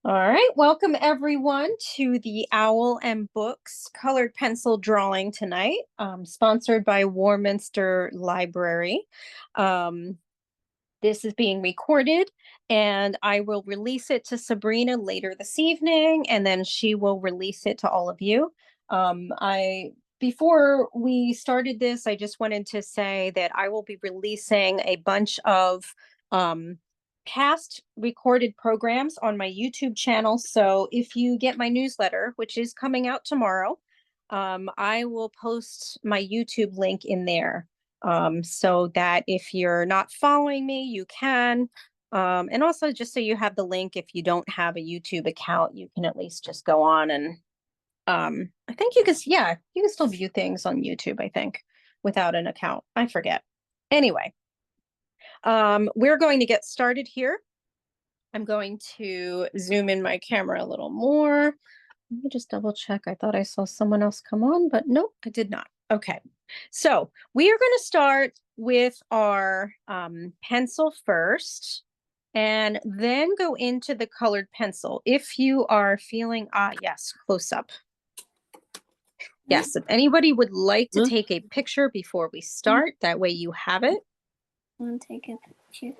All right, welcome everyone to the Owl and Books colored pencil drawing tonight, sponsored by Warminster Library. Um, this is being recorded and I will release it to Sabrina later this evening, and then she will release it to all of you. Before we started this, I just wanted to say that I will be releasing a bunch of past recorded programs on my YouTube channel. So if you get my newsletter, which is coming out tomorrow, I will post my YouTube link in there, so that if you're not following me, you can. And also, just so you have the link, if you don't have a YouTube account, you can at least just go on and I think you can, yeah, you can still view things on YouTube, I think, without an account. I forget. Anyway, we're going to get started here. I'm going to zoom in my camera a little more. Let me just double check. I thought I saw someone else come on, but nope, I did not. Okay, so we are going to start with our pencil first and then go into the colored pencil. If you are feeling, yes, close up. Yes, if anybody would like to take a picture before we start, that way you have it. I want to take a picture.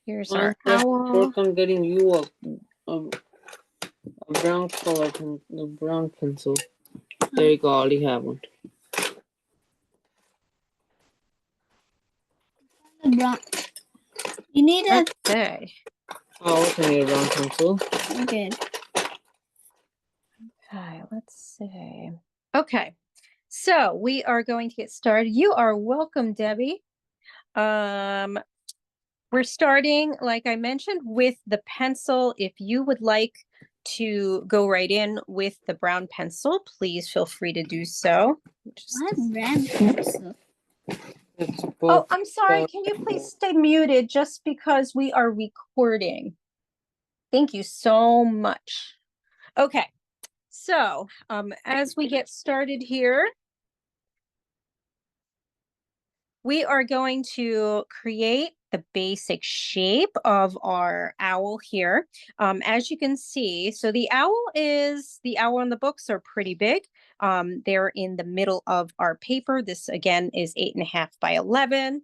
Here's our owl. I'm getting you a brown color, a brown pencil. There you go, I already have one. The brown. You need a. Okay. I also need a brown pencil. Okay. Okay, let's see. Okay, so we are going to get started. You are welcome, Debbie. We're starting, like I mentioned, with the pencil. If you would like to go right in with the brown pencil, please feel free to do so. What brown pencil? Oh, I'm sorry. Can you please stay muted just because we are recording? Thank you so much. Okay, so as we get started here, we are going to create the basic shape of our owl here. As you can see, so the owl on the books are pretty big. They're in the middle of our paper. This again is 8.5 by 11.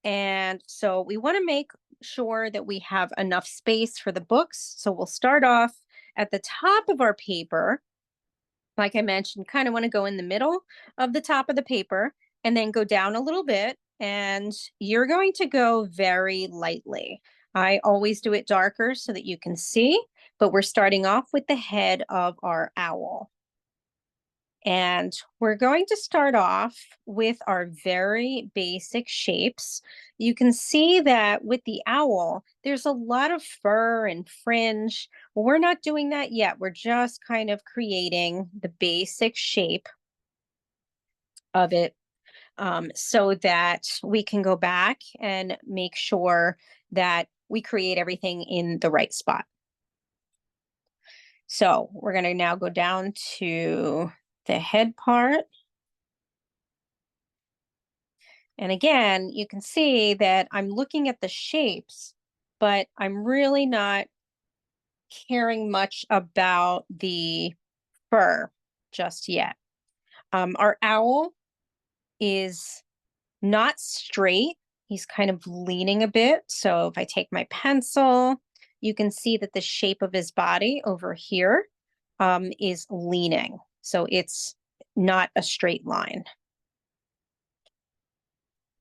And so we want to make sure that we have enough space for the books. So we'll start off at the top of our paper. Like I mentioned, kind of want to go in the middle of the top of the paper and then go down a little bit. And you're going to go very lightly. I always do it darker so that you can see, but we're starting off with the head of our owl. And we're going to start off with our very basic shapes. You can see that with the owl, there's a lot of fur and fringe. Well, we're not doing that yet. We're just kind of creating the basic shape of it, so that we can go back and make sure that we create everything in the right spot. So we're going to now go down to the head part. And again, you can see that I'm looking at the shapes, but I'm really not caring much about the fur just yet. Our owl is not straight. He's kind of leaning a bit. So if I take my pencil, you can see that the shape of his body over here is leaning. So it's not a straight line.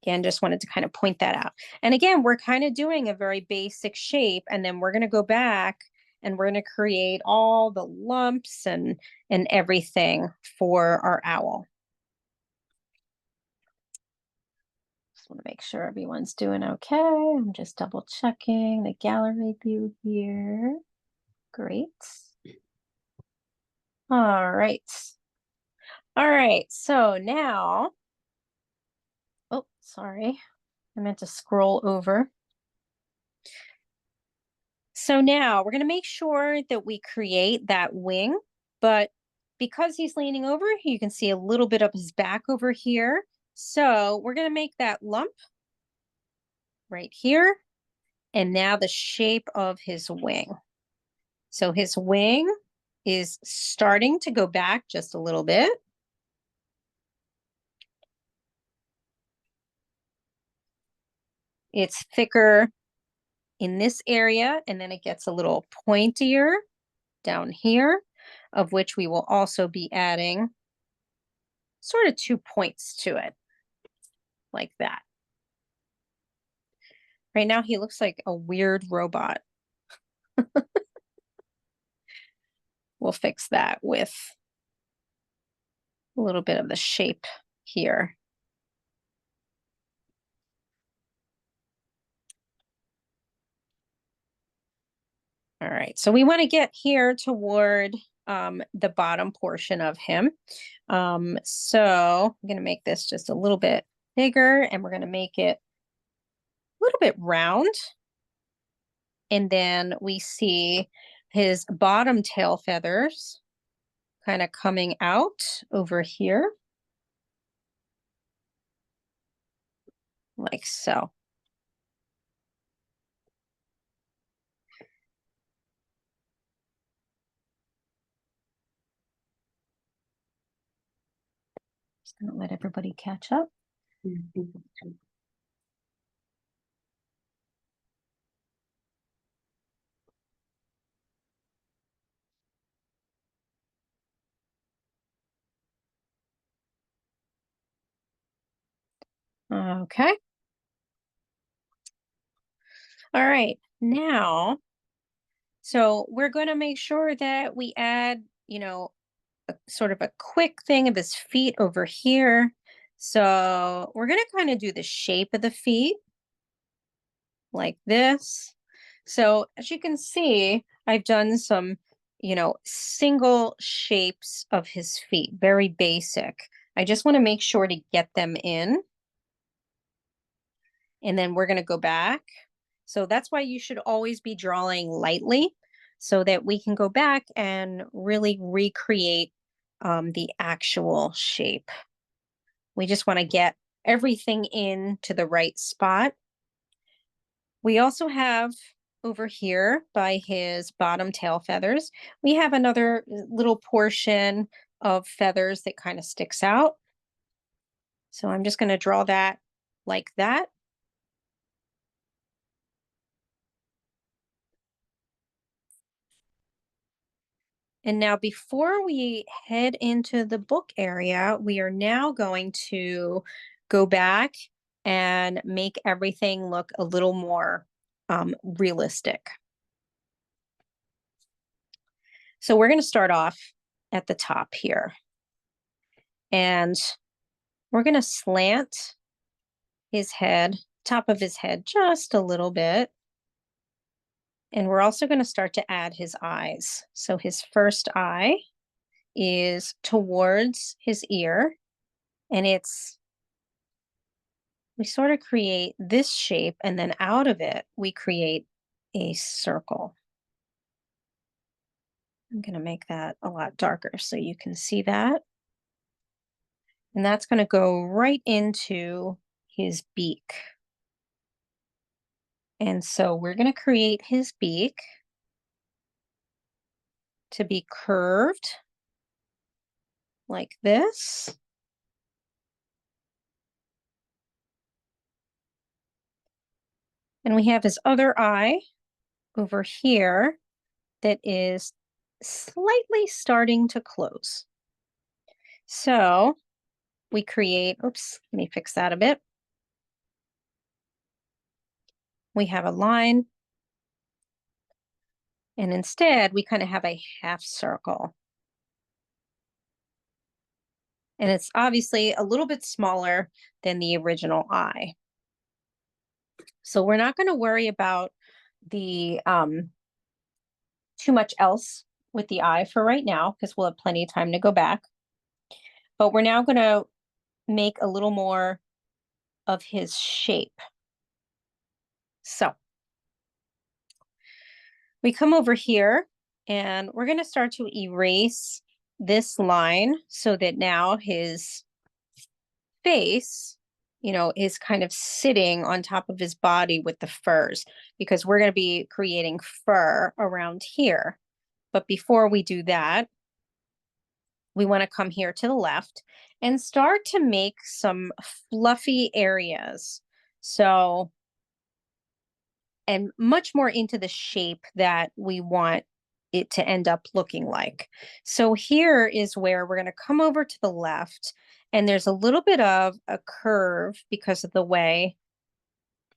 Again, just wanted to kind of point that out. And again, we're kind of doing a very basic shape, and then we're going to go back and we're going to create all the lumps and everything for our owl. Just want to make sure everyone's doing okay. I'm just double checking the gallery view here. Great. All right. All right, so now, oh, sorry. I meant to scroll over. So now we're going to make sure that we create that wing, but because he's leaning over, you can see a little bit of his back over here. So we're going to make that lump right here. And now the shape of his wing. So his wing is starting to go back just a little bit. It's thicker in this area, and then it gets a little pointier down here, of which we will also be adding sort of 2 points to it, like that. Right now, he looks like a weird robot. We'll fix that with a little bit of the shape here. All right, so we want to get here toward the bottom portion of him. So I'm going to make this just a little bit bigger, and we're going to make it a little bit round. And then we see his bottom tail feathers kind of coming out over here, like so. Just going to let everybody catch up. Okay. All right. Now, so we're going to make sure that we add, sort of a quick thing of his feet over here. So we're going to kind of do the shape of the feet like this. So as you can see, I've done some, single shapes of his feet, very basic. I just want to make sure to get them in. And then we're going to go back. So that's why you should always be drawing lightly so that we can go back and really recreate the actual shape. We just want to get everything into the right spot. We also have over here by his bottom tail feathers, we have another little portion of feathers that kind of sticks out. So I'm just going to draw that like that. And now before we head into the book area, we are now going to go back and make everything look a little more realistic. So we're going to start off at the top here. And we're going to slant his head, top of his head, just a little bit. And we're also going to start to add his eyes. So his first eye is towards his ear, and we sort of create this shape, and then out of it, we create a circle. I'm going to make that a lot darker so you can see that. And that's going to go right into his beak. And so we're going to create his beak to be curved like this. And we have his other eye over here that is slightly starting to close. So we create, oops, let me fix that a bit. We have a line, and instead we kind of have a half circle. And it's obviously a little bit smaller than the original eye. So we're not going to worry about the too much else with the eye for right now, because we'll have plenty of time to go back. But we're now going to make a little more of his shape. So we come over here and we're going to start to erase this line so that now his face, is kind of sitting on top of his body with the furs, because we're going to be creating fur around here. But before we do that, we want to come here to the left and start to make some fluffy areas. So, and much more into the shape that we want it to end up looking like. So here is where we're going to come over to the left, and there's a little bit of a curve because of the way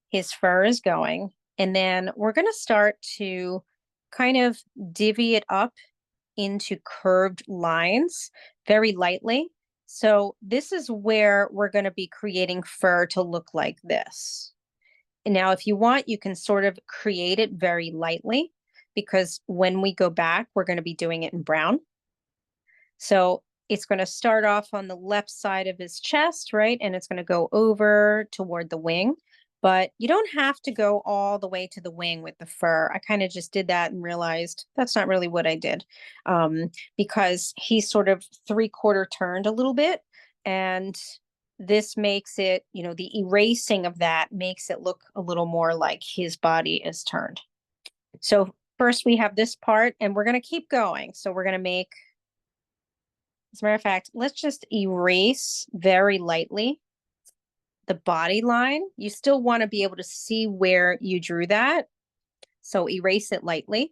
his fur is going. And then we're going to start to kind of divvy it up into curved lines very lightly. So this is where we're going to be creating fur to look like this. And now if you want, you can sort of create it very lightly, because when we go back, we're going to be doing it in brown. So it's going to start off on the left side of his chest, right? And it's going to go over toward the wing. But you don't have to go all the way to the wing with the fur. I kind of just did that and realized that's not really what I did, because he's sort of 3/4 turned a little bit. And this makes it, the erasing of that makes it look a little more like his body is turned. So first we have this part, and we're going to keep going. So we're going to make, as a matter of fact, let's just erase very lightly the body line. You still want to be able to see where you drew that. So erase it lightly.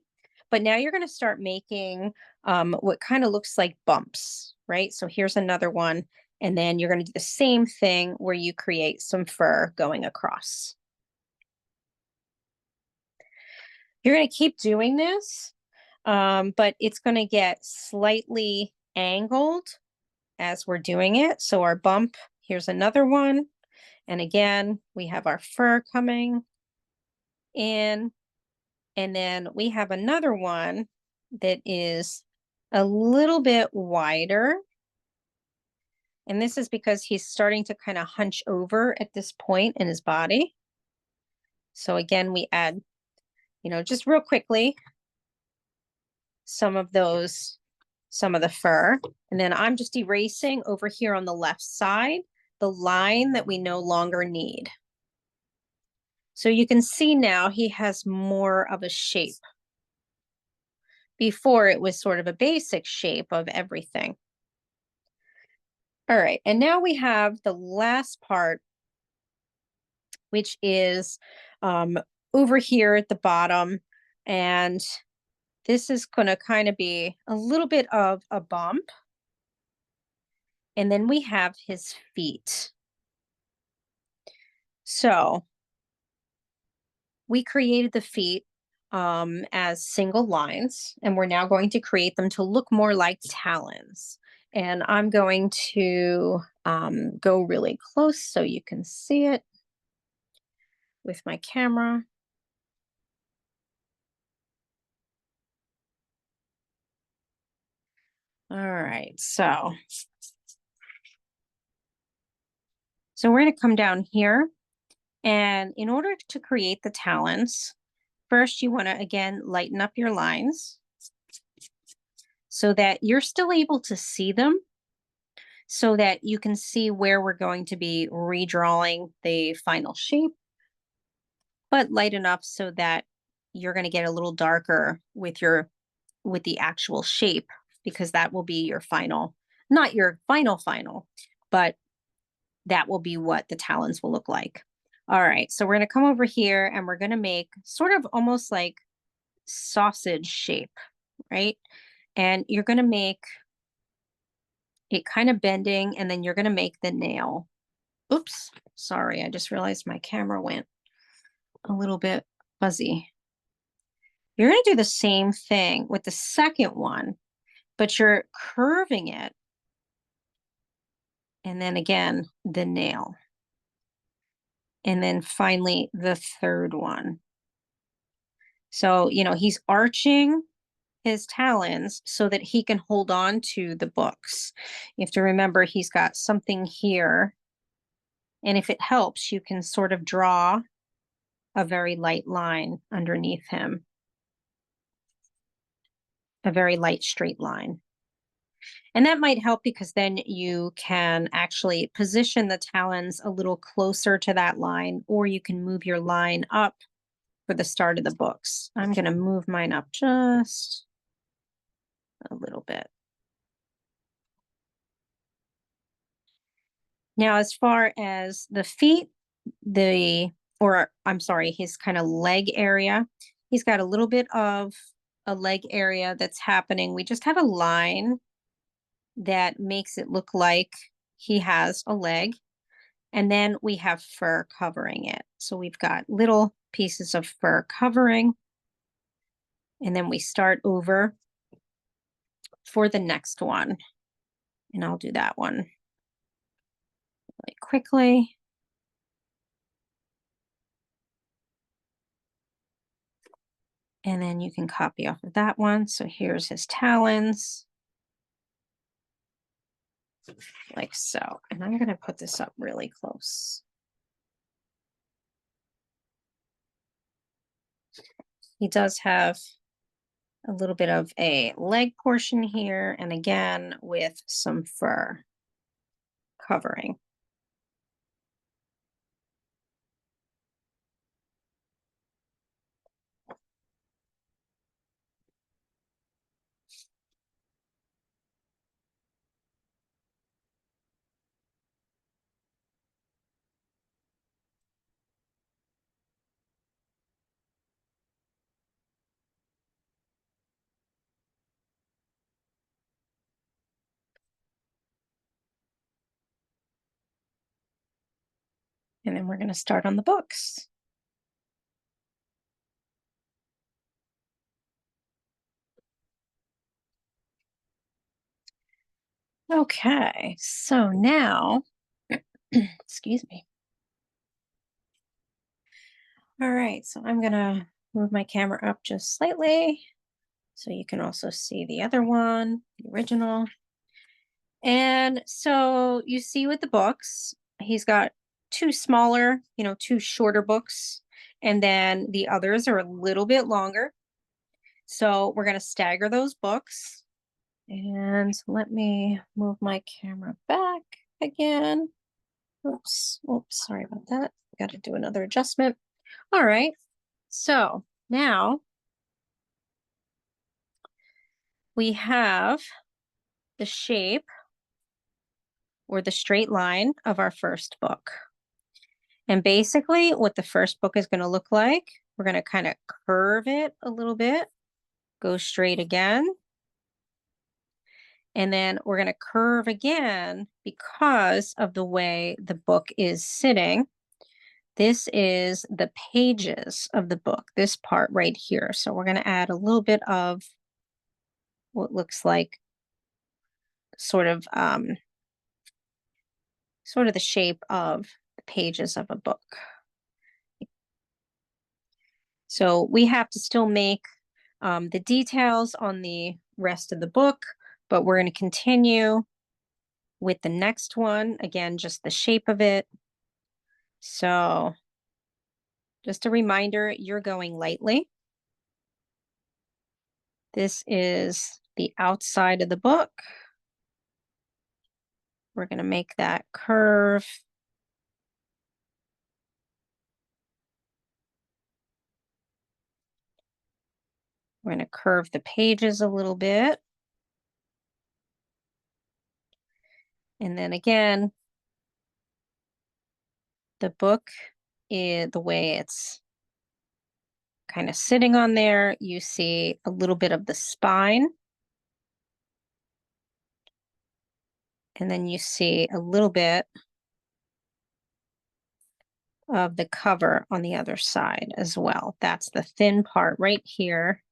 But now you're going to start making what kind of looks like bumps, right? So here's another one. And then you're going to do the same thing where you create some fur going across. You're going to keep doing this, but it's going to get slightly angled as we're doing it. So our bump, here's another one. And again, we have our fur coming in. And then we have another one that is a little bit wider. And this is because he's starting to kind of hunch over at this point in his body. So again, we add, just real quickly, some of the fur. And then I'm just erasing over here on the left side, the line that we no longer need. So you can see now he has more of a shape. Before it was sort of a basic shape of everything. All right, and now we have the last part, which is over here at the bottom. And this is going to kind of be a little bit of a bump. And then we have his feet. So we created the feet as single lines, and we're now going to create them to look more like talons. And I'm going to go really close so you can see it with my camera. All right, so we're going to come down here, and in order to create the talons, first you want to again lighten up your lines so that you're still able to see them, so that you can see where we're going to be redrawing the final shape, but light enough so that you're going to get a little darker with the actual shape, because that will be your final, not your final, but that will be what the talons will look like. All right, so we're going to come over here and we're going to make sort of almost like sausage shape, right? And you're going to make it kind of bending, and then you're going to make the nail. Oops, sorry, I just realized my camera went a little bit fuzzy. You're going to do the same thing with the second one, but you're curving it. And then again, the nail. And then finally, the third one. So, he's arching his talons so that he can hold on to the books. You have to remember he's got something here. And if it helps, you can sort of draw a very light line underneath him. A very light straight line. And that might help because then you can actually position the talons a little closer to that line, or you can move your line up for the start of the books. I'm going to move mine up just a little bit. Now, as far as the feet, his kind of leg area, he's got a little bit of a leg area that's happening. We just have a line that makes it look like he has a leg. And then we have fur covering it. So we've got little pieces of fur covering. And then we start over for the next one. And I'll do that one really quickly. And then you can copy off of that one. So here's his talons. Like so. And I'm going to put this up really close. He does have a little bit of a leg portion here, and again with some fur covering. And then we're going to start on the books. Okay, so now, excuse me. All right, so I'm going to move my camera up just slightly so you can also see the other one, the original. And so you see with the books, he's got two smaller, two shorter books, and then the others are a little bit longer. So we're going to stagger those books. And let me move my camera back again. Oops, sorry about that. Got to do another adjustment. All right, so now we have the shape or the straight line of our first book. And basically what the first book is going to look like, we're going to kind of curve it a little bit, go straight again. And then we're going to curve again because of the way the book is sitting. This is the pages of the book, this part right here. So we're going to add a little bit of what looks like sort of the shape of the pages of a book. So we have to still make the details on the rest of the book, but we're going to continue with the next one. Again, just the shape of it. So just a reminder, you're going lightly. This is the outside of the book. We're going to make that curve. We're going to curve the pages a little bit. And then again, the book is the way it's kind of sitting on there. You see a little bit of the spine. And then you see a little bit of the cover on the other side as well. That's the thin part right here.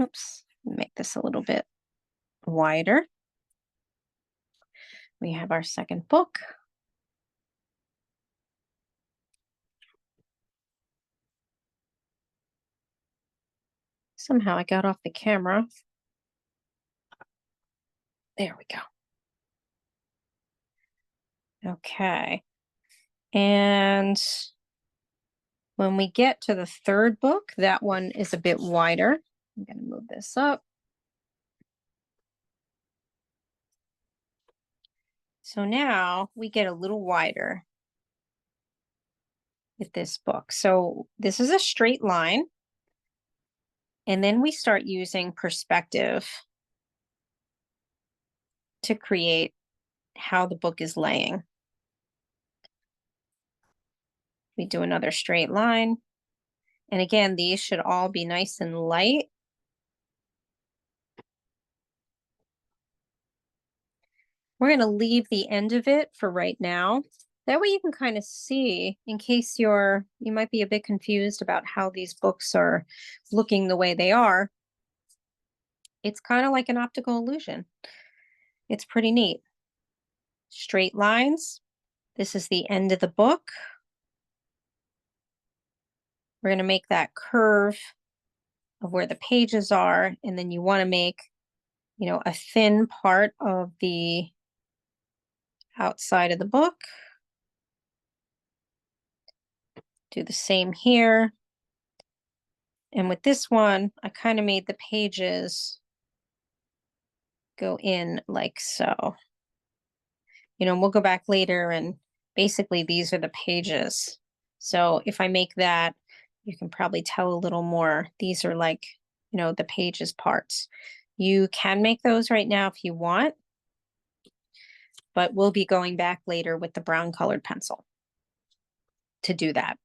Oops, make this a little bit wider. We have our second book. Somehow I got off the camera. There we go. Okay. And when we get to the third book, that one is a bit wider. I'm going to move this up. So now we get a little wider with this book. So this is a straight line. And then we start using perspective to create how the book is laying. We do another straight line. And again, these should all be nice and light. We're going to leave the end of it for right now. That way you can kind of see, in case you might be a bit confused about how these books are looking the way they are. It's kind of like an optical illusion. It's pretty neat. Straight lines. This is the end of the book. We're going to make that curve of where the pages are, and then you want to make, a thin part of the outside of the book. Do the same here. And with this one, I kind of made the pages go in like so. We'll go back later and basically these are the pages. So if I make that, you can probably tell a little more. These are like, the pages parts. You can make those right now if you want, but we'll be going back later with the brown colored pencil to do that.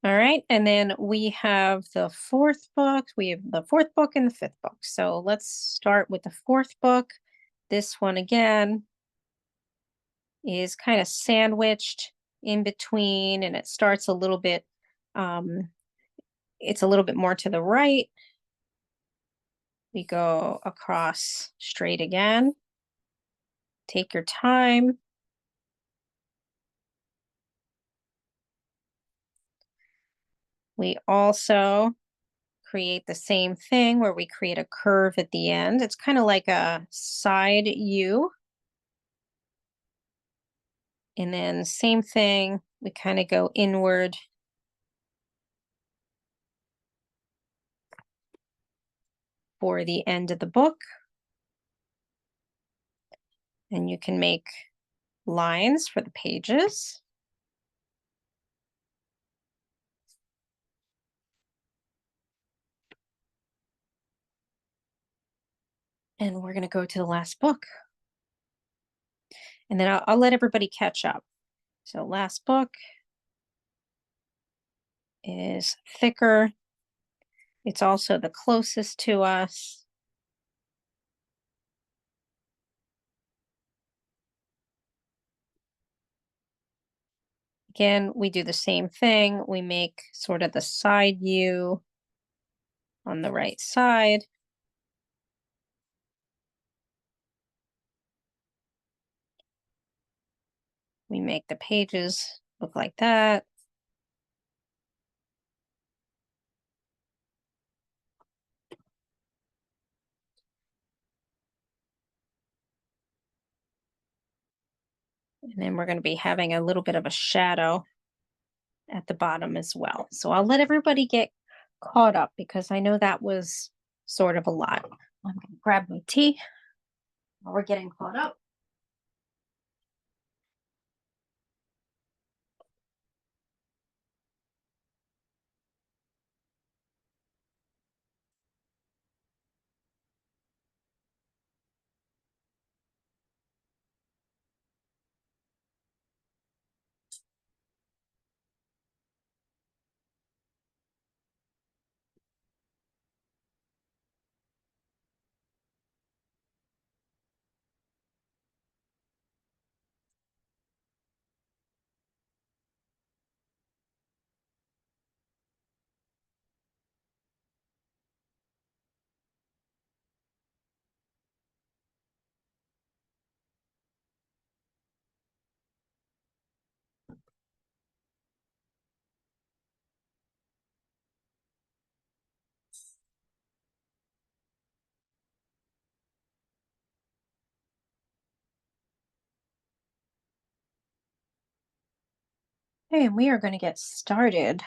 All right, and then we have the fourth book. We have the fourth book and the fifth book. So let's start with the fourth book. This one again is kind of sandwiched in between, and it starts a little bit, it's a little bit more to the right. We go across straight again. Take your time. We also create the same thing where we create a curve at the end. It's kind of like a side U. And then same thing, we kind of go inward. For the end of the book. And you can make lines for the pages. And we're going to go to the last book. And then I'll let everybody catch up. So last book is thicker. It's also the closest to us. Again, we do the same thing. We make sort of the side U on the right side. We make the pages look like that. And then we're going to be having a little bit of a shadow at the bottom as well. So I'll let everybody get caught up because I know that was sort of a lot. I'm going to grab my tea while we're getting caught up. Okay, and we are going to get started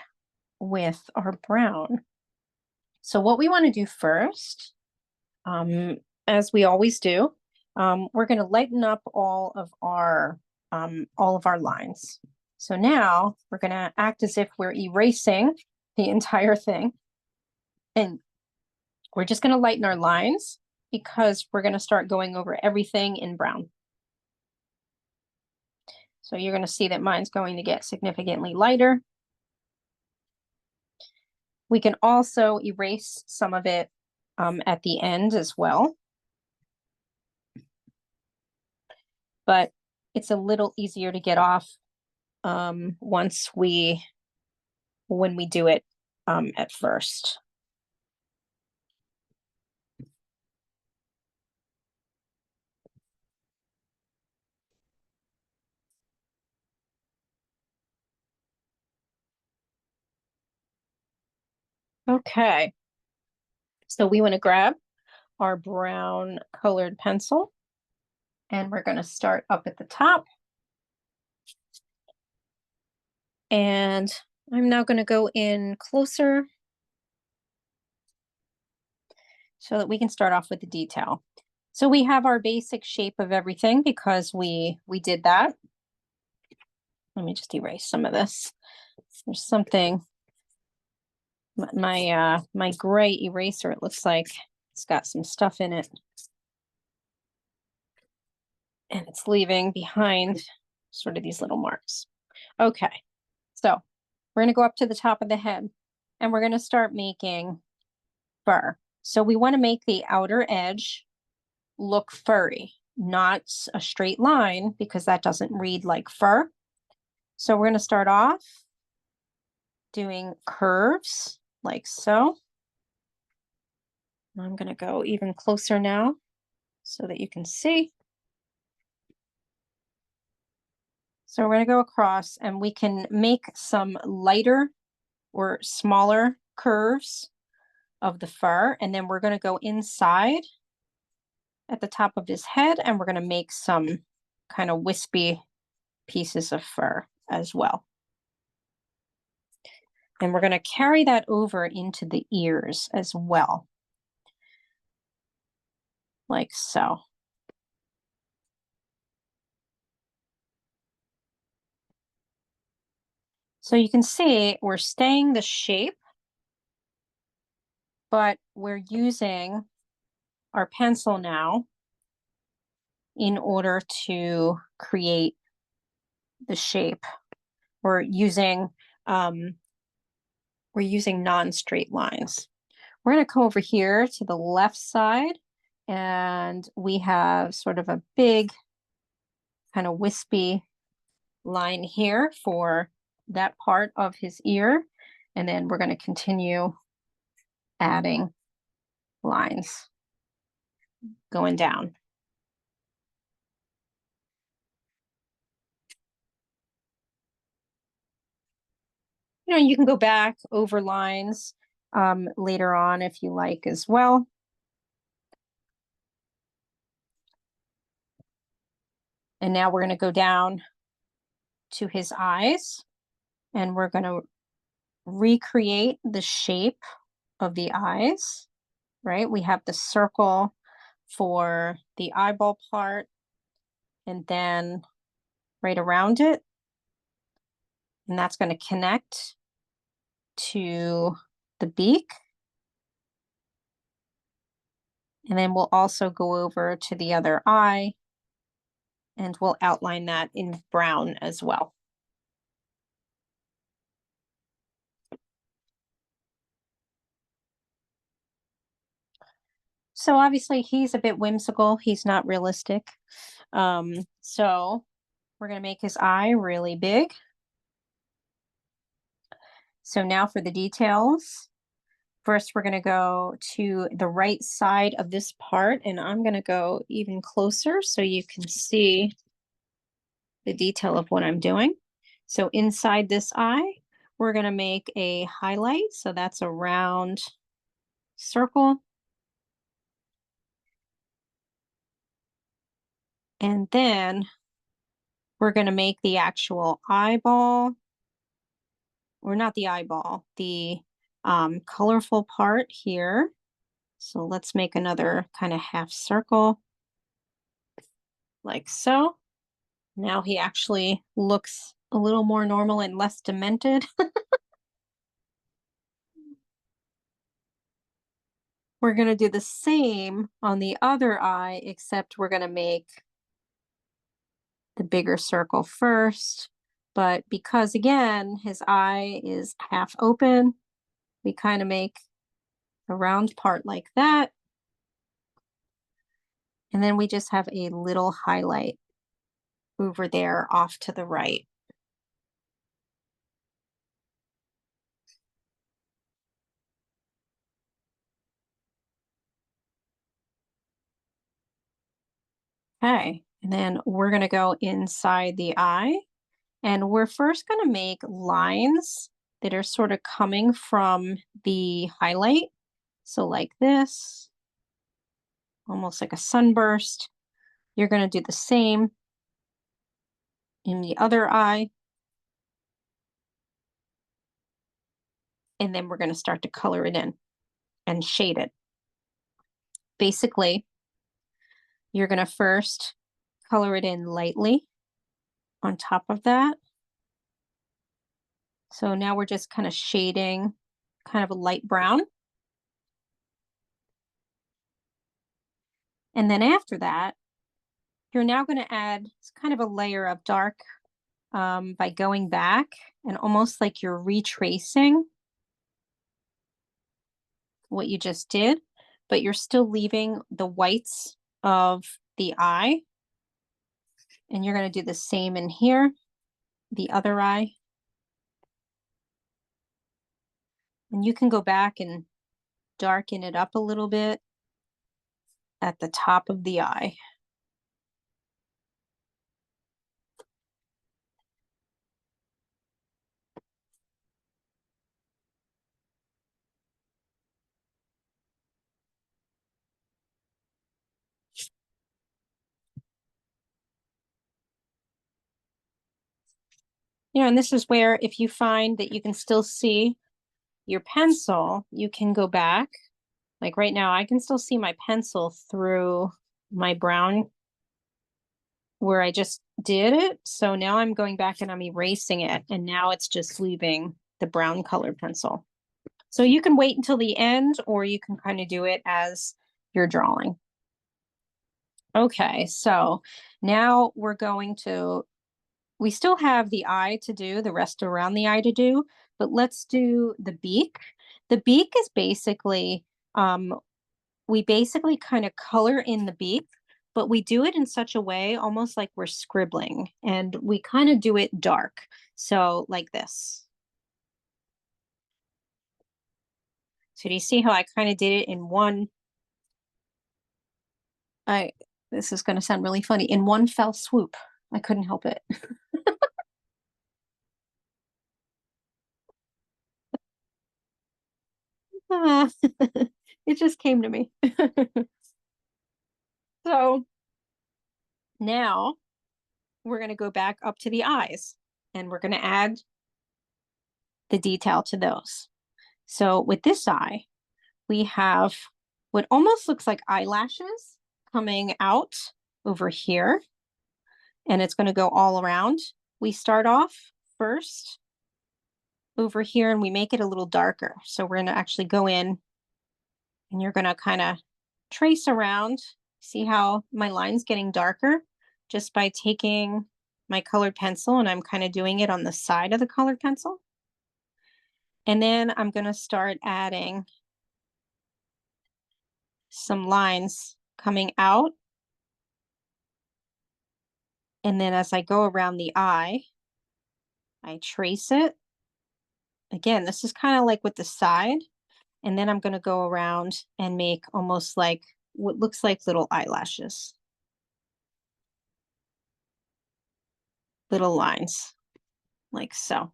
with our brown. So what we want to do first as we always do, we're going to lighten up all of our lines. So now we're going to act as if we're erasing the entire thing. And we're just going to lighten our lines because we're going to start going over everything in brown. So you're going to see that mine's going to get significantly lighter. We can also erase some of it at the end as well. But it's a little easier to get off when we do it at first. Okay, so we want to grab our brown colored pencil and we're going to start up at the top. And I'm now going to go in closer so that we can start off with the detail. So we have our basic shape of everything because we did that. Let me just erase some of this. There's something, my gray eraser, it looks like it's got some stuff in it. And it's leaving behind sort of these little marks. Okay, so we're gonna go up to the top of the head and we're gonna start making fur. So we wanna make the outer edge look furry, not a straight line because that doesn't read like fur. So we're gonna start off doing curves like so. I'm gonna go even closer now so that you can see. So we're gonna go across and we can make some lighter or smaller curves of the fur. And then we're gonna go inside at the top of his head and we're gonna make some kind of wispy pieces of fur as well. And we're gonna carry that over into the ears as well. Like so. So you can see we're staying the shape, but we're using our pencil now in order to create the shape. We're using non-straight lines. We're going to come over here to the left side and we have sort of a big kind of wispy line here for that part of his ear. And then we're going to continue adding lines going down. You know, you can go back over lines later on if you like as well. And now we're going to go down to his eyes and we're going to recreate the shape of the eyes, right? We have the circle for the eyeball part and then right around it. And that's going to connect to the beak. And then we'll also go over to the other eye and we'll outline that in brown as well. So obviously he's a bit whimsical. He's not realistic. So we're going to make his eye really big. So now for the details. First, we're going to go to the right side of this part, and I'm going to go even closer so you can see the detail of what I'm doing. So inside this eye, we're going to make a highlight. So that's a round circle. And then we're going to make the actual eyeball, or not the eyeball, the colorful part here. So let's make another kind of half circle like so. Now he actually looks a little more normal and less demented. We're going to do the same on the other eye, except we're going to make the bigger circle first. But because, again, his eye is half open, we kind of make a round part like that. And then we just have a little highlight over there off to the right. Okay, and then we're going to go inside the eye, and we're first going to make lines that are sort of coming from the highlight. So like this, almost like a sunburst. You're going to do the same in the other eye. And then we're going to start to color it in and shade it. Basically, you're going to first color it in lightly on top of that. So now we're just kind of shading kind of a light brown. And then after that, you're now going to add kind of a layer of dark by going back and almost like you're retracing what you just did, but you're still leaving the whites of the eye. And you're going to do the same in here, the other eye. And you can go back and darken it up a little bit at the top of the eye. You know, and this is where if you find that you can still see your pencil, you can go back. Like right now, I can still see my pencil through my brown where I just did it. So now I'm going back and I'm erasing it. And now it's just leaving the brown colored pencil. So you can wait until the end, or you can kind of do it as you're drawing. Okay, so now we're going to, we still have the eye to do, the rest around the eye to do, but let's do the beak. The beak is basically, we basically kind of color in the beak, but we do it in such a way almost like we're scribbling, and we kind of do it dark. So like this. So do you see how I kind of did it in one, this is going to sound really funny, in one fell swoop. I couldn't help it. It just came to me. So now we're going to go back up to the eyes, and we're going to add the detail to those. So with this eye, we have what almost looks like eyelashes coming out over here, and it's going to go all around. We start off first over here and we make it a little darker. So we're going to actually go in and you're going to kind of trace around. See how my line's getting darker just by taking my colored pencil, and I'm kind of doing it on the side of the colored pencil. And then I'm going to start adding some lines coming out. And then as I go around the eye, I trace it. Again, this is kind of like with the side. And then I'm going to go around and make almost like what looks like little eyelashes. Little lines, like so.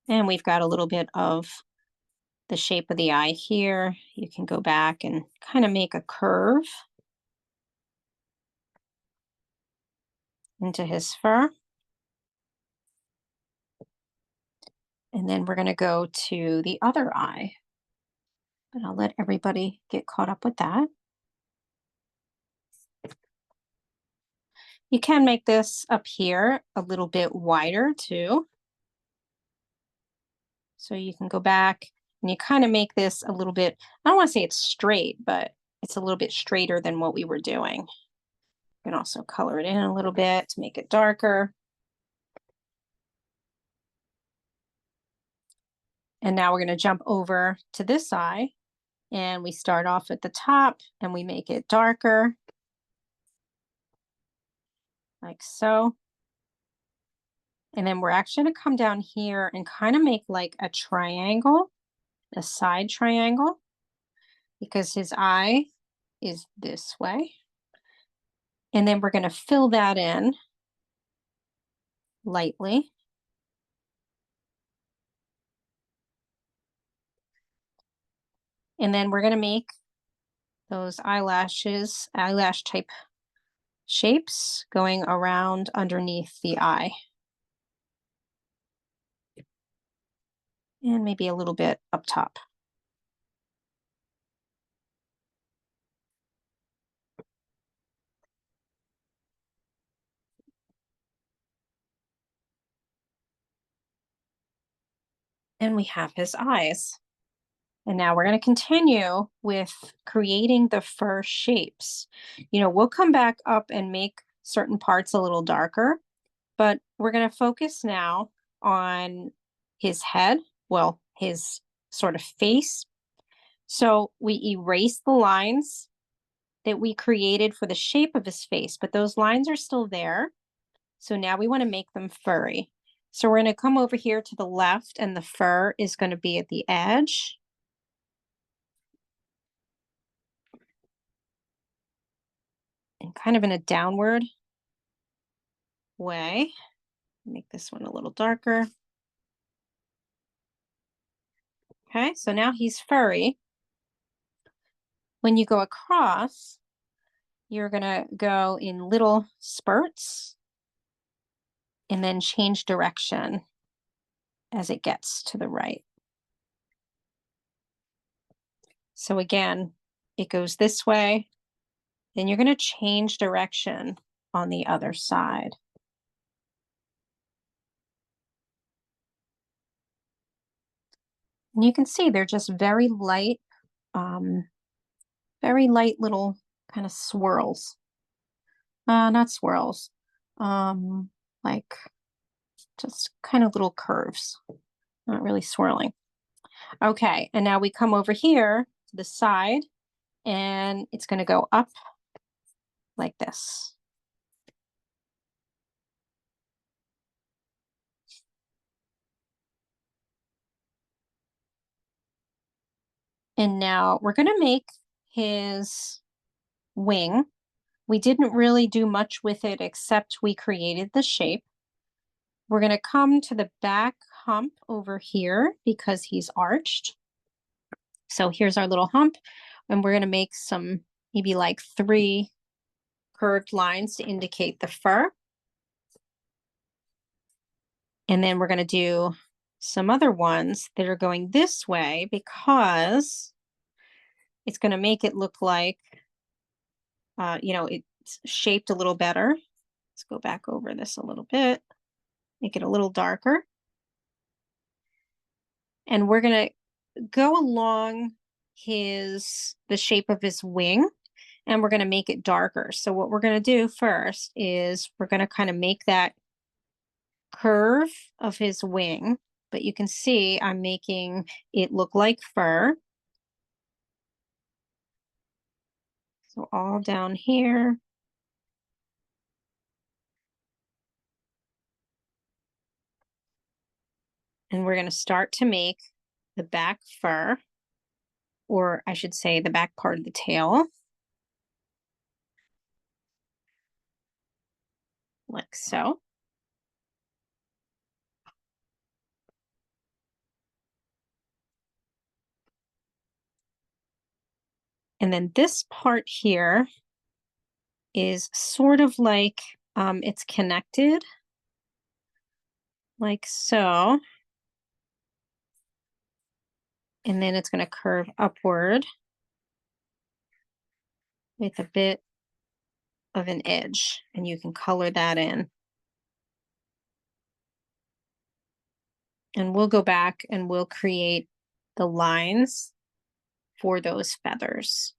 And we've got a little bit of the shape of the eye here. You can go back and kind of make a curve into his fur. And then we're going to go to the other eye. But I'll let everybody get caught up with that. You can make this up here a little bit wider too. So you can go back and you kind of make this a little bit, I don't want to say it's straight, but it's a little bit straighter than what we were doing. You can also color it in a little bit to make it darker. And now we're going to jump over to this eye and we start off at the top and we make it darker. Like so. And then we're actually going to come down here and kind of make like a triangle, a side triangle, because his eye is this way. And then we're going to fill that in lightly. And then we're going to make those eyelashes, eyelash type shapes going around underneath the eye. And maybe a little bit up top. And we have his eyes. And now we're going to continue with creating the fur shapes. You know, we'll come back up and make certain parts a little darker, but we're going to focus now on his head, well, his sort of face. So we erase the lines that we created for the shape of his face, but those lines are still there. So now we want to make them furry. So we're going to come over here to the left and the fur is going to be at the edge. And kind of in a downward way. Make this one a little darker. Okay, so now he's furry. When you go across, you're gonna go in little spurts and then change direction as it gets to the right. So again, it goes this way, then you're gonna change direction on the other side. And you can see they're just very light little kind of swirls. Not swirls, like just kind of little curves, not really swirling. Okay, and now we come over here to the side and it's going to go up like this. And now we're going to make his wing. We didn't really do much with it except we created the shape. We're going to come to the back hump over here because he's arched. So here's our little hump, and we're going to make some maybe like 3 curved lines to indicate the fur. And then we're going to do some other ones that are going this way because it's going to make it look like, you know, it's shaped a little better. Let's go back over this a little bit, make it a little darker. And we're going to go along the shape of his wing, and we're going to make it darker. So what we're going to do first is we're going to kind of make that curve of his wing, but you can see I'm making it look like fur. So all down here. And we're going to start to make the back fur, or I should say the back part of the tail. Like so. And then this part here is sort of like it's connected, like so. And then it's going to curve upward with a bit of an edge, and you can color that in. And we'll go back and we'll create the lines for those feathers.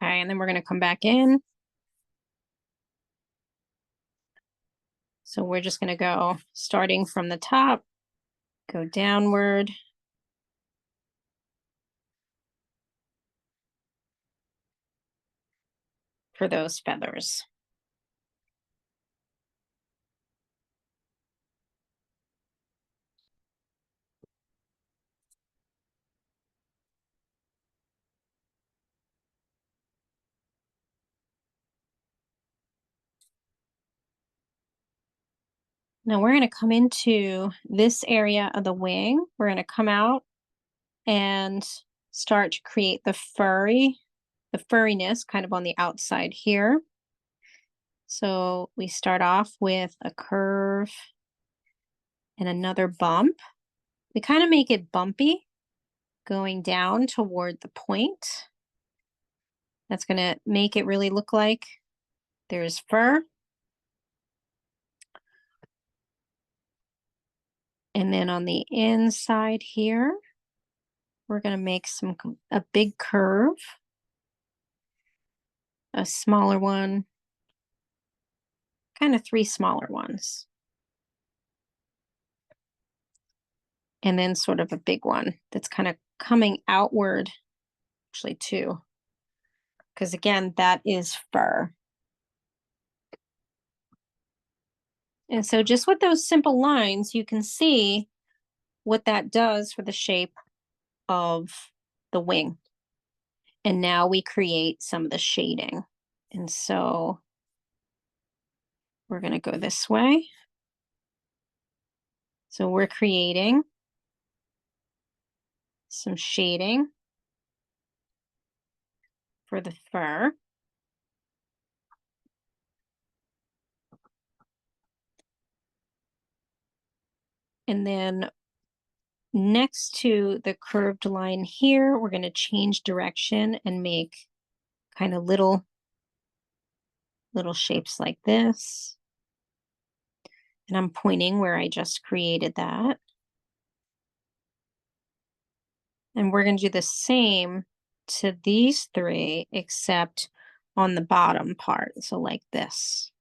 Okay, and then we're going to come back in. So we're just going to go starting from the top, go downward. For those feathers. Now we're going to come into this area of the wing. We're going to come out and start to create the furriness kind of on the outside here. So we start off with a curve and another bump. We kind of make it bumpy going down toward the point. That's going to make it really look like there's fur. And then on the inside here, we're going to make a big curve, a smaller one, kind of 3 smaller ones, and then sort of a big one that's kind of coming outward, actually 2, because again, that is fur. And so just with those simple lines, you can see what that does for the shape of the wing. And now we create some of the shading. And so we're going to go this way. So we're creating some shading for the fur. And then next to the curved line here, we're going to change direction and make kind of little shapes like this. And I'm pointing where I just created that. And we're going to do the same to these 3, except on the bottom part. So like this.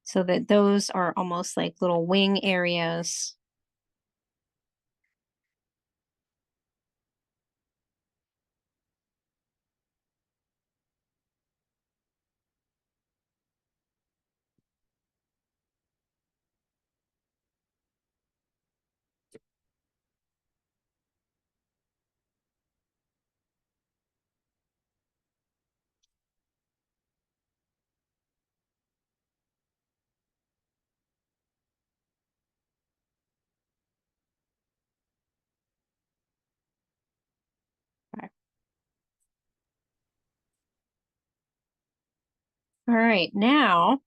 So that those are almost like little wing areas. Okay. All right, now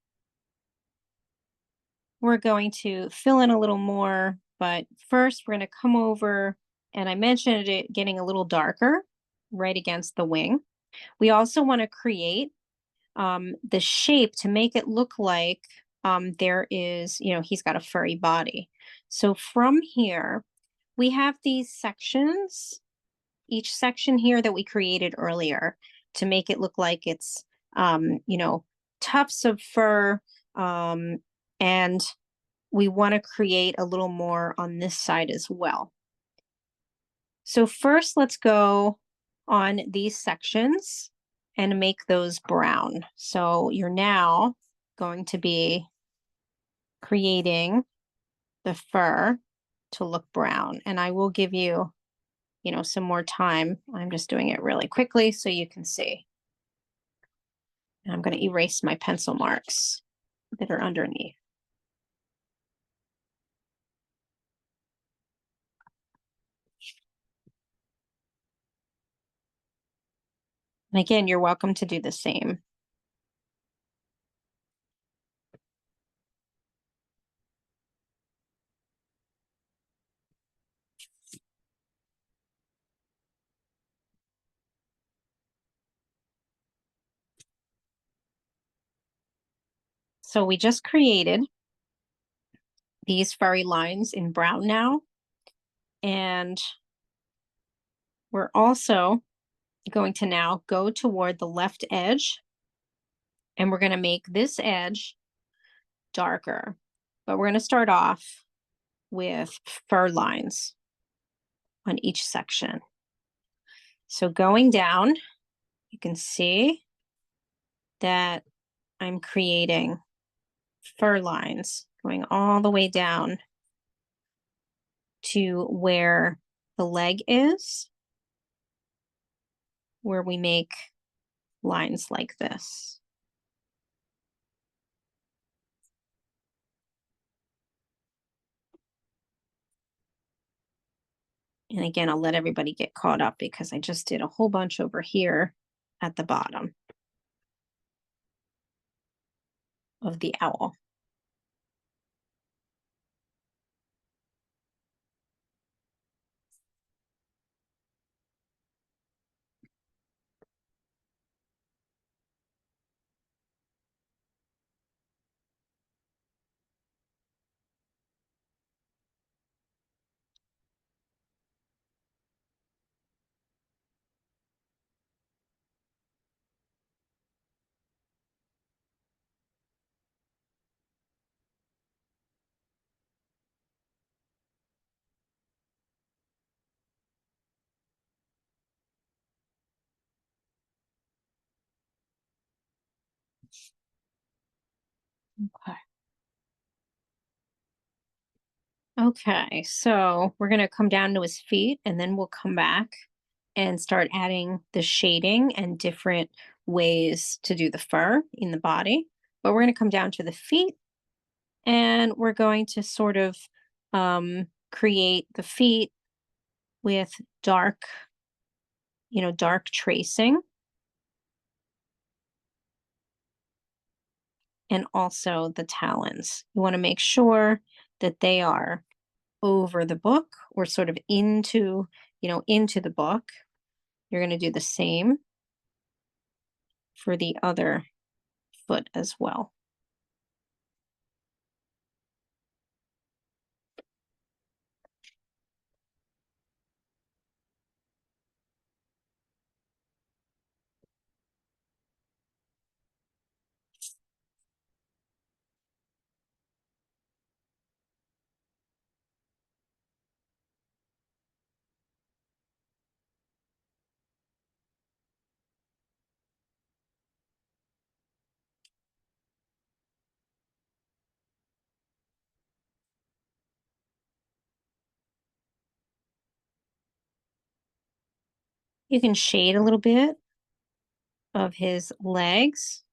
we're going to fill in a little more, but first we're going to come over, and I mentioned it getting a little darker right against the wing. We also want to create the shape to make it look like there is, he's got a furry body. So from here, we have these sections, each section here that we created earlier to make it look like it's, tufts of fur, and we want to create a little more on this side as well. So first, let's go on these sections and make those brown. So you're now going to be creating the fur to look brown. And I will give you, some more time. I'm just doing it really quickly so you can see. And I'm going to erase my pencil marks that are underneath. And again, you're welcome to do the same. So we just created these furry lines in brown now. And we're also going to now go toward the left edge, and we're going to make this edge darker. But we're going to start off with fur lines on each section. So going down, you can see that I'm creating fur lines going all the way down to where the leg is, where we make lines like this. And again, I'll let everybody get caught up because I just did a whole bunch over here at the bottom of the owl. Okay. Okay, so we're gonna come down to his feet and then we'll come back and start adding the shading and different ways to do the fur in the body. But we're gonna come down to the feet and we're going to sort of create the feet with dark, dark tracing. And also the talons. You wanna make sure that they are over the book or sort of into the book. You're going to do the same for the other foot as well. You can shade a little bit of his legs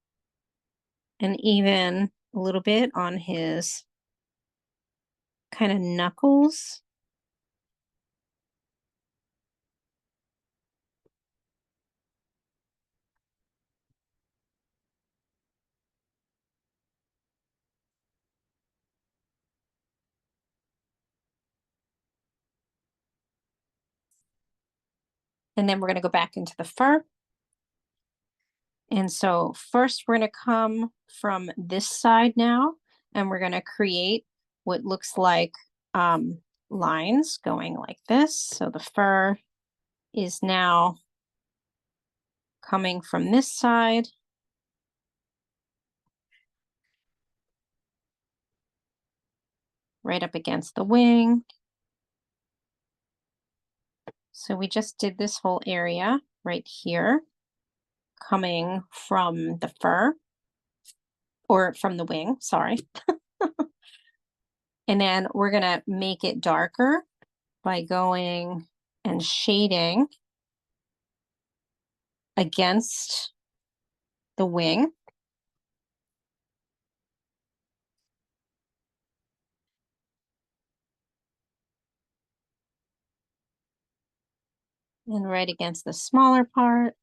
and even a little bit on his kind of knuckles. And then we're going to go back into the fur. And so first we're going to come from this side now, and we're going to create what looks like lines going like this. So the fur is now coming from this side. Right up against the wing. So we just did this whole area right here, coming from the fur, or from the wing, sorry. And then we're gonna make it darker by going and shading against the wing. And right against the smaller part.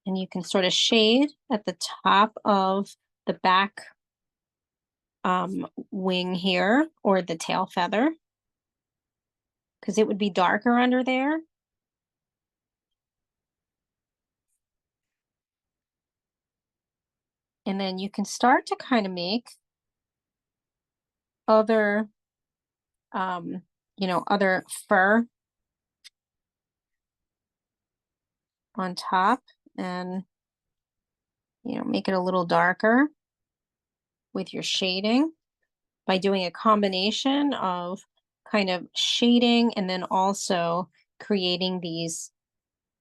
And you can sort of shade at the top of the back wing here, or the tail feather, because it would be darker under there. And then you can start to kind of make other, other fur on top, and, make it a little darker with your shading by doing a combination of kind of shading and then also creating these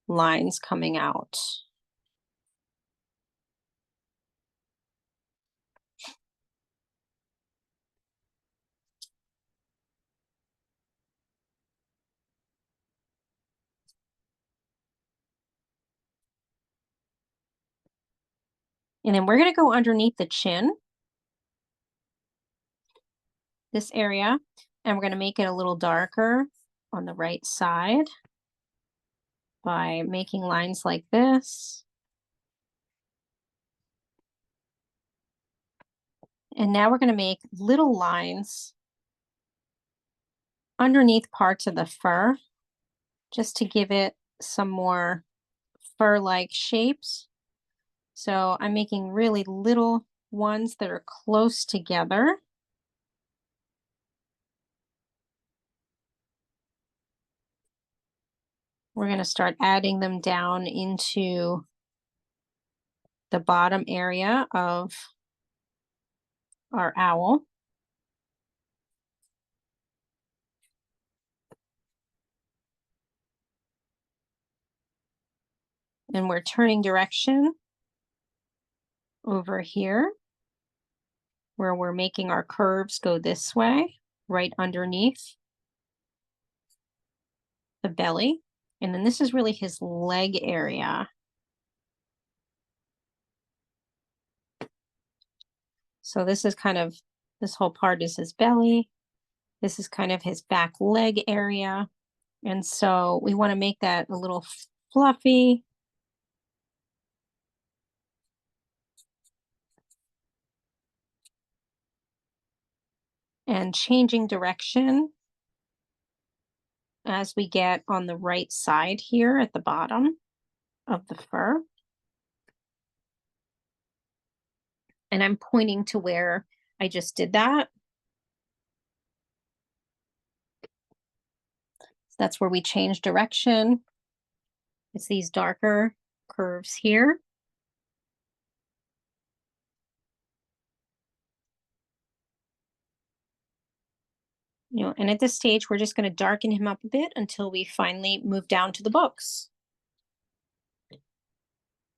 lines coming out. And then we're going to go underneath the chin, this area, and we're going to make it a little darker on the right side by making lines like this. And now we're going to make little lines underneath parts of the fur, just to give it some more fur-like shapes. So I'm making really little ones that are close together. We're going to start adding them down into the bottom area of our owl. And we're turning direction over here, where we're making our curves go this way, right underneath the belly. And then this is really his leg area. So this is kind of, this whole part is his belly. This is kind of his back leg area. And so we want to make that a little fluffy. And changing direction as we get on the right side here at the bottom of the fur. And I'm pointing to where I just did that. So that's where we change direction. It's these darker curves here. And at this stage, we're just going to darken him up a bit until we finally move down to the books.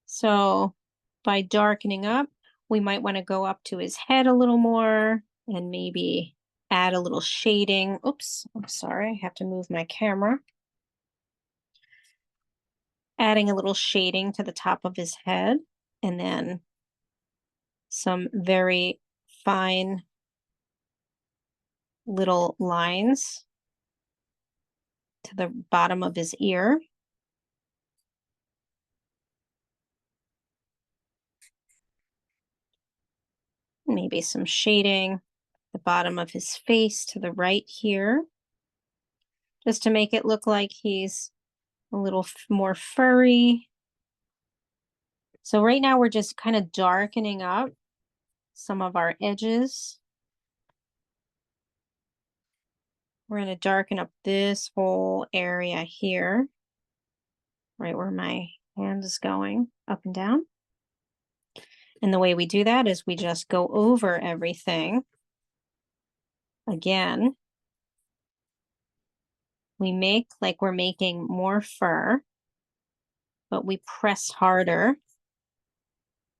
So by darkening up, we might want to go up to his head a little more and maybe add a little shading. Oops, I'm sorry, I have to move my camera. Adding a little shading to the top of his head, and then some very fine little lines to the bottom of his ear. Maybe some shading the bottom of his face to the right here, just to make it look like he's a little more furry. So right now we're just kind of darkening up some of our edges. We're going to darken up this whole area here, right where my hand is going up and down. And the way we do that is we just go over everything again. We make like we're making more fur, but we press harder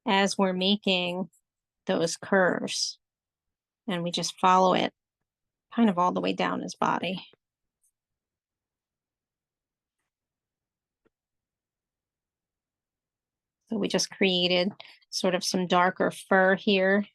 as we're making those curves. And we just follow it kind of all the way down his body. So we just created sort of some darker fur here.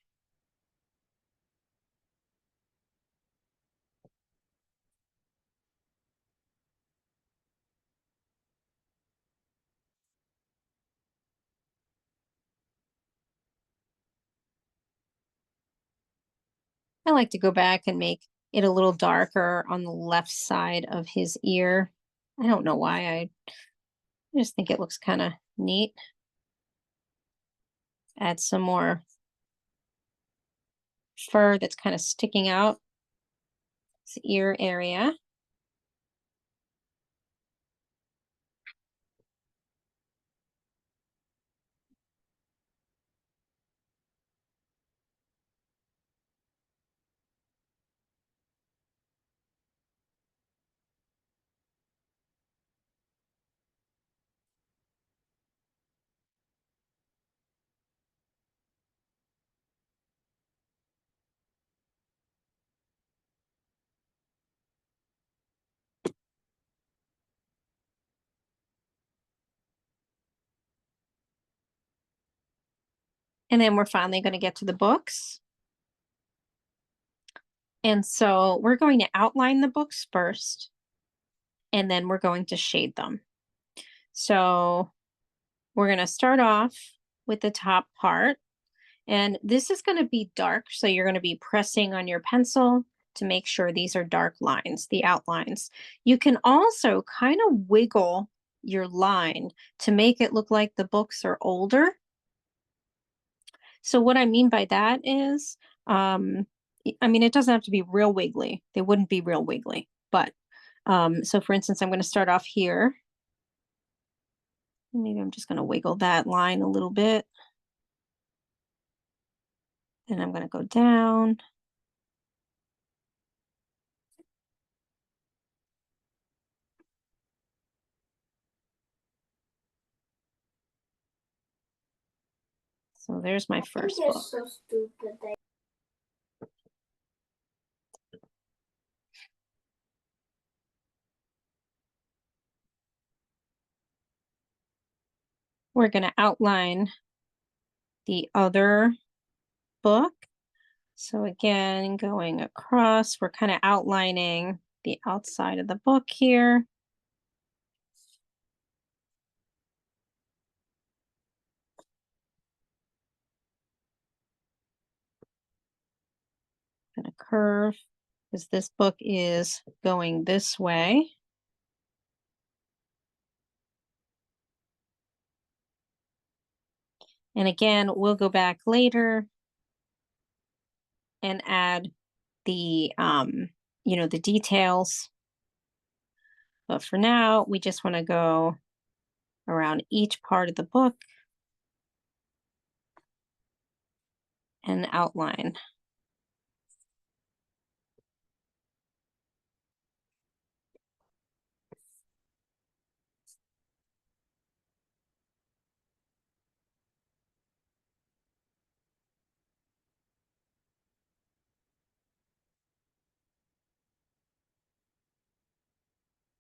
I like to go back and make it a little darker on the left side of his ear. I don't know why. I just think it looks kind of neat. Add some more fur that's kind of sticking out his ear area. And then we're finally going to get to the books. And so we're going to outline the books first, and then we're going to shade them. So we're going to start off with the top part. And this is going to be dark. So you're going to be pressing on your pencil to make sure these are dark lines, the outlines. You can also kind of wiggle your line to make it look like the books are older. So what I mean by that is, I mean, it doesn't have to be real wiggly. They wouldn't be real wiggly, but so for instance, I'm going to start off here. Maybe I'm just going to wiggle that line a little bit. Then I'm going to go down. So there's my first book. So stupid. We're going to outline the other book. So again, going across, we're kind of outlining the outside of the book here. Kind of curve, because this book is going this way. And again, we'll go back later and add the, the details. But for now, we just want to go around each part of the book and outline.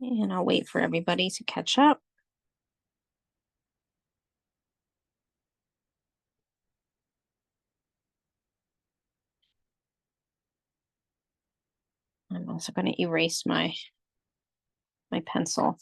And I'll wait for everybody to catch up. I'm also going to erase my pencil.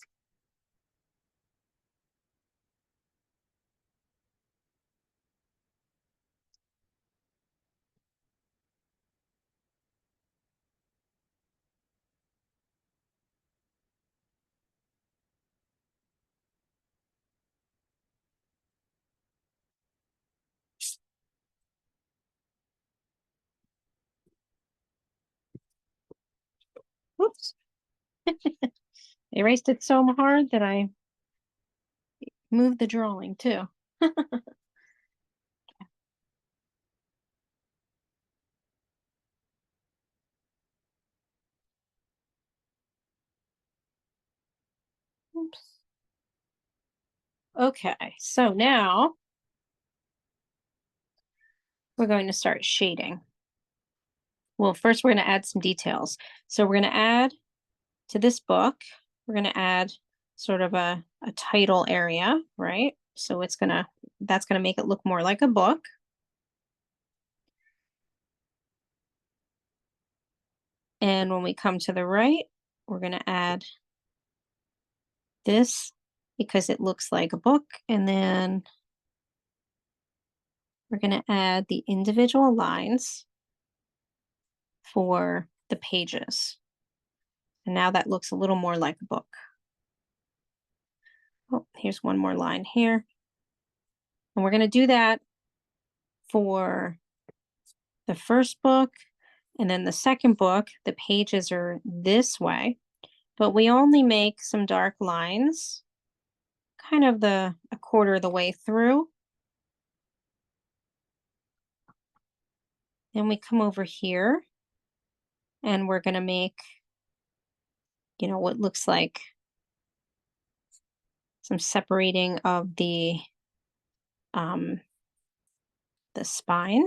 Whoops. Erased it so hard that I moved the drawing too. Oops. Okay, so now we're going to start shading. Well, first we're going to add some details. So we're going to add to this book, we're going to add sort of a title area, right? So that's going to make it look more like a book. And when we come to the right, we're going to add this because it looks like a book. And then we're going to add the individual lines. for the pages. And now that looks a little more like a book. Oh, here's one more line here. And we're going to do that for the first book. And then the second book, the pages are this way, but we only make some dark lines kind of a quarter of the way through. Then we come over here and we're going to make, what looks like some separating of the spine.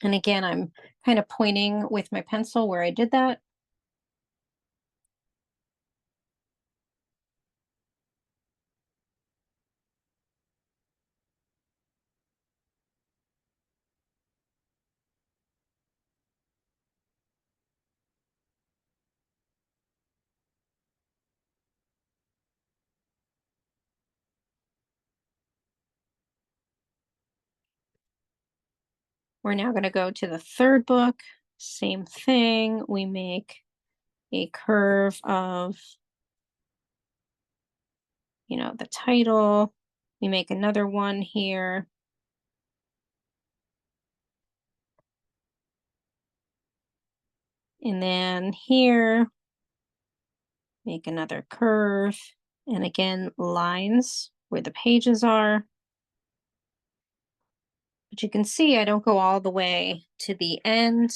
And again, I'm kind of pointing with my pencil where I did that. We're now going to go to the third book. Same thing. We make a curve of, the title. We make another one here. And then here, make another curve. And again, lines where the pages are. But you can see I don't go all the way to the end.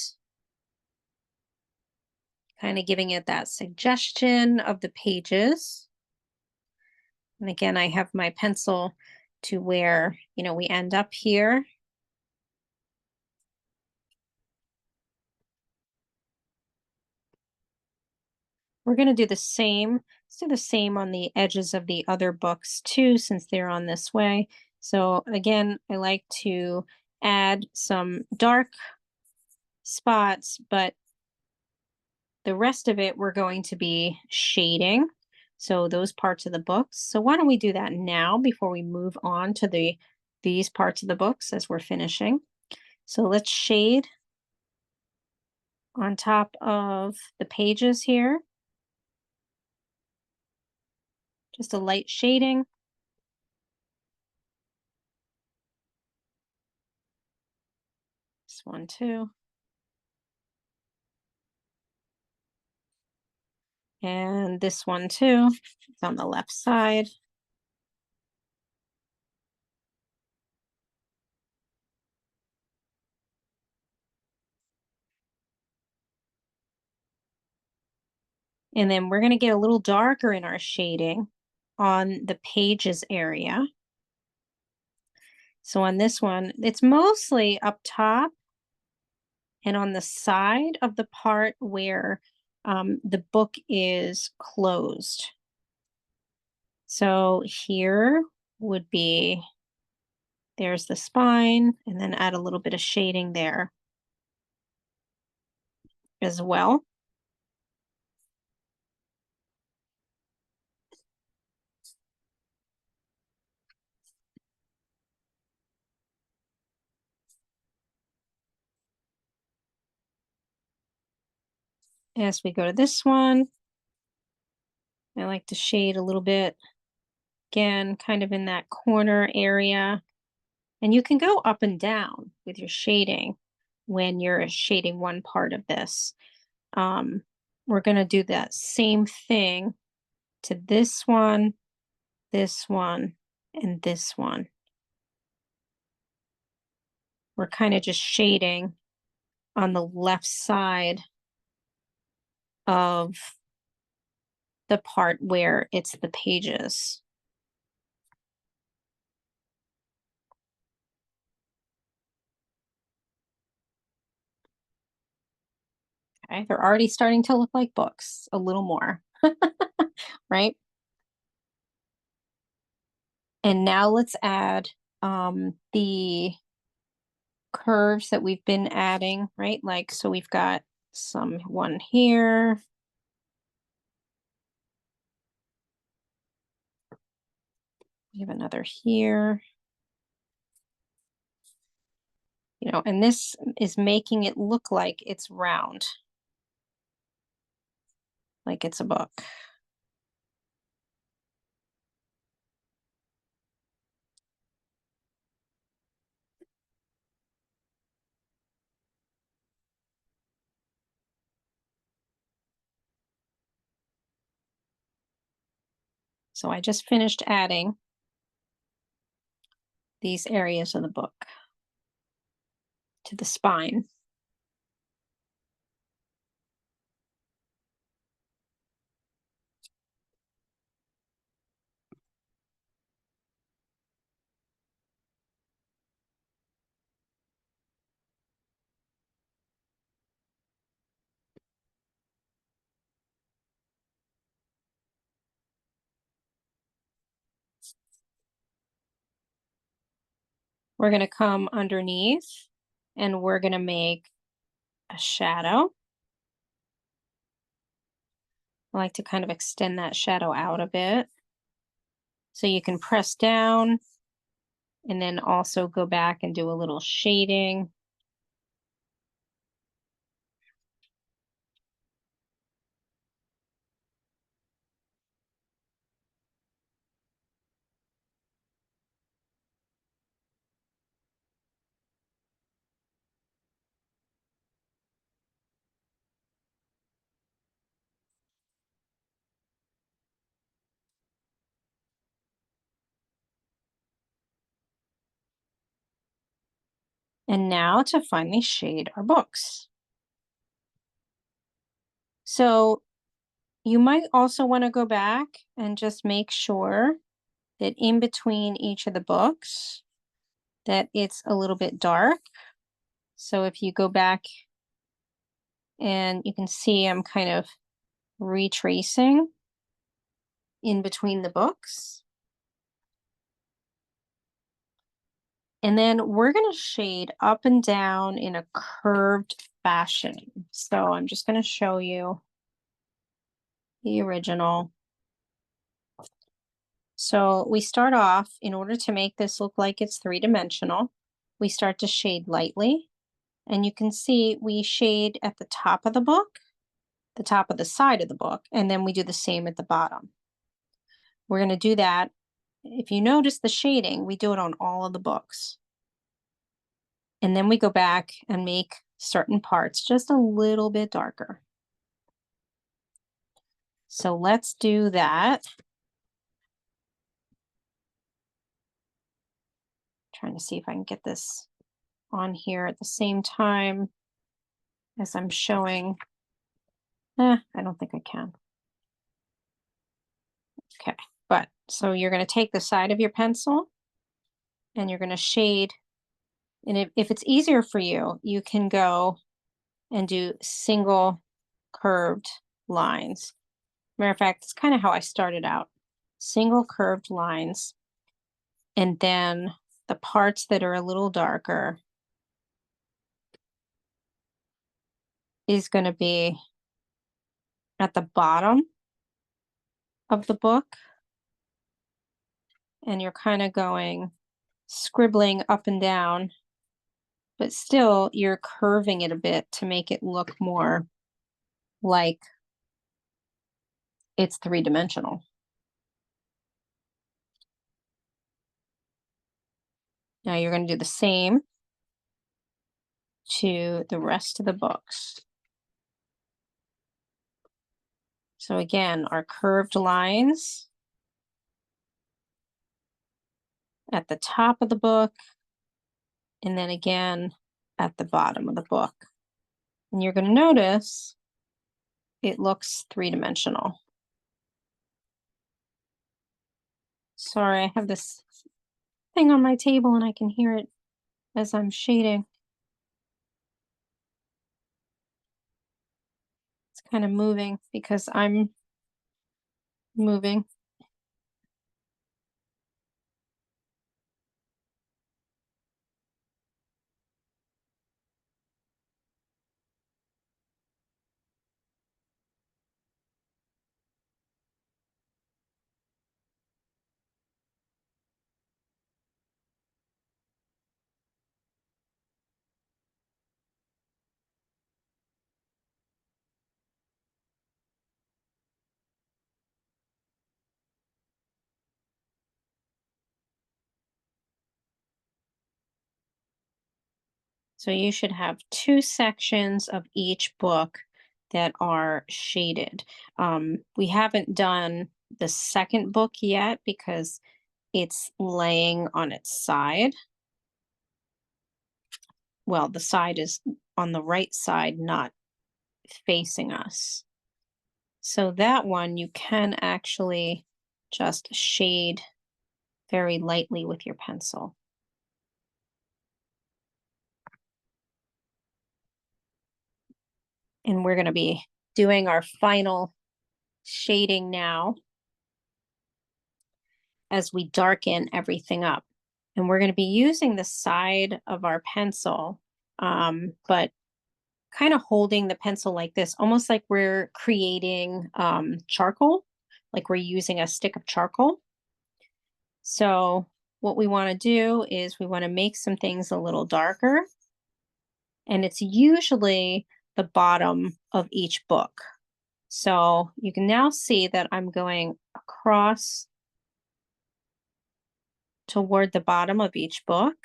Kind of giving it that suggestion of the pages. And again, I have my pencil to where, we end up here. We're going to do the same. Let's do the same on the edges of the other books too, since they're on this way. So again, I like to add some dark spots, but the rest of it we're going to be shading. So those parts of the books. So why don't we do that now before we move on to these parts of the books as we're finishing. So let's shade on top of the pages here. Just a light shading. This one too. And this one too. It's on the left side. And then we're going to get a little darker in our shading on the pages area. So on this one, it's mostly up top and on the side of the part where the book is closed. So here would be, there's the spine, and then add a little bit of shading there as well. As we go to this one, I like to shade a little bit, again, kind of in that corner area. And you can go up and down with your shading when you're shading one part of this. We're going to do that same thing to this one, and this one. We're kind of just shading on the left side of the part where it's the pages. Okay, they're already starting to look like books a little more, right? And now let's add the curves that we've been adding, right? Like, so we've got one here. We have another here. you know, and this is making it look like it's round, like it's a book. So I just finished adding these areas of the book to the spine. We're going to come underneath and we're going to make a shadow. I like to kind of extend that shadow out a bit. So you can press down and then also go back and do a little shading. And now to finally shade our books. So you might also want to go back and just make sure that in between each of the books that it's a little bit dark. So if you go back and you can see I'm kind of retracing in between the books. And then we're going to shade up and down in a curved fashion. So I'm just going to show you the original. So we start off, in order to make this look like it's three-dimensional, we start to shade lightly. And you can see we shade at the top of the book, the top of the side of the book, and then we do the same at the bottom. We're going to do that. If you notice the shading, we do it on all of the books. And then we go back and make certain parts just a little bit darker. So let's do that. Trying to see if I can get this on here at the same time as I'm showing. I don't think I can. Okay, but so you're going to take the side of your pencil and you're going to shade. And if it's easier for you, you can go and do single curved lines. Matter of fact, it's kind of how I started out. Single curved lines. And then the parts that are a little darker is going to be at the bottom of the book. And you're kind of going, scribbling up and down, but still you're curving it a bit to make it look more like it's three-dimensional. Now you're going to do the same to the rest of the books. So again, our curved lines at the top of the book, and then again at the bottom of the book. And you're going to notice it looks three-dimensional. Sorry, I have this thing on my table and I can hear it as I'm shading. It's kind of moving because I'm moving. So you should have 2 sections of each book that are shaded. We haven't done the second book yet because it's laying on its side. Well, the side is on the right side, not facing us. So that one you can actually just shade very lightly with your pencil. And we're going to be doing our final shading now as we darken everything up. And we're going to be using the side of our pencil, but kind of holding the pencil like this, almost like we're creating charcoal, like we're using a stick of charcoal. So what we want to do is we want to make some things a little darker. And it's usually the bottom of each book. So you can now see that I'm going across toward the bottom of each book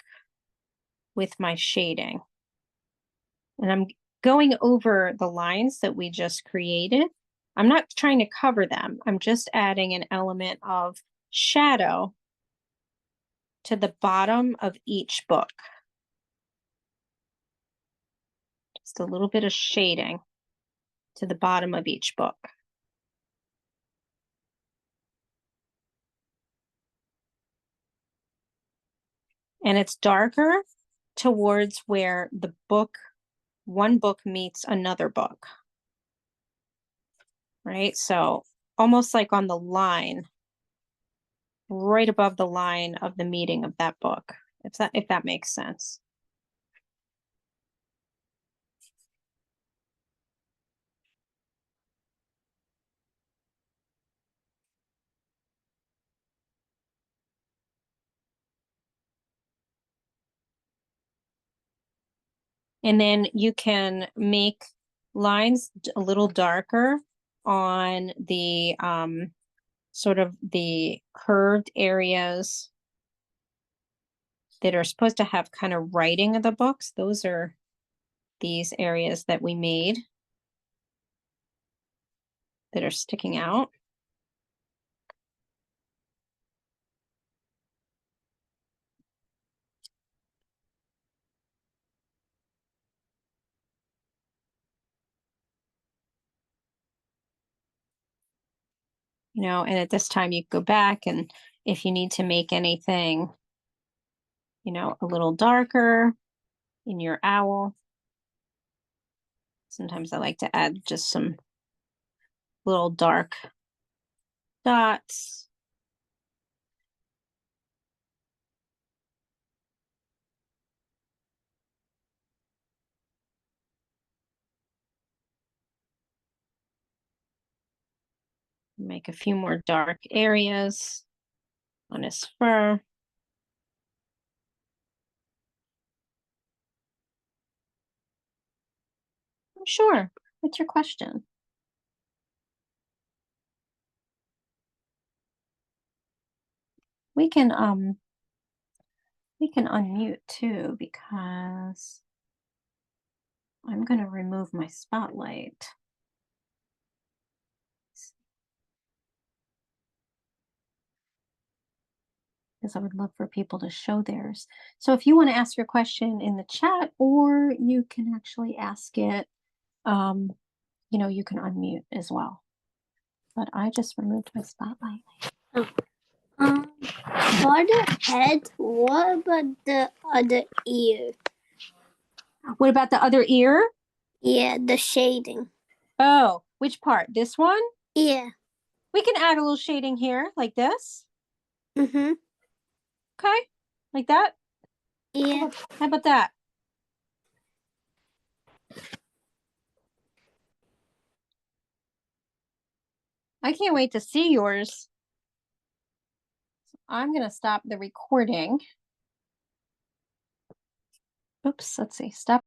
with my shading. And I'm going over the lines that we just created. I'm not trying to cover them. I'm just adding an element of shadow to the bottom of each book. Just a little bit of shading to the bottom of each book. And it's darker towards where the book, one book meets another book. Right? So almost like on the line, right above the line of the meeting of that book, if that makes sense. And then you can make lines a little darker on the sort of the curved areas that are supposed to have kind of writing of the books. Those are these areas that we made that are sticking out. You know, and at this time you go back, and if you need to make anything, you know, a little darker in your owl, sometimes I like to add just some little dark dots. Make a few more dark areas on his fur. Sure. What's your question? We can unmute too, because I'm going to remove my spotlight. Because I would love for people to show theirs. So if you want to ask your question in the chat, or you can actually ask it, you know, you can unmute as well. But I just removed my spotlight. For the head, what about the other ear? What about the other ear? Yeah, the shading. Oh, which part? This one? Yeah. We can add a little shading here, like this. Mm-hmm. Okay, like that? Yeah. How about that? I can't wait to see yours. I'm going to stop the recording. Oops, let's see. Stop.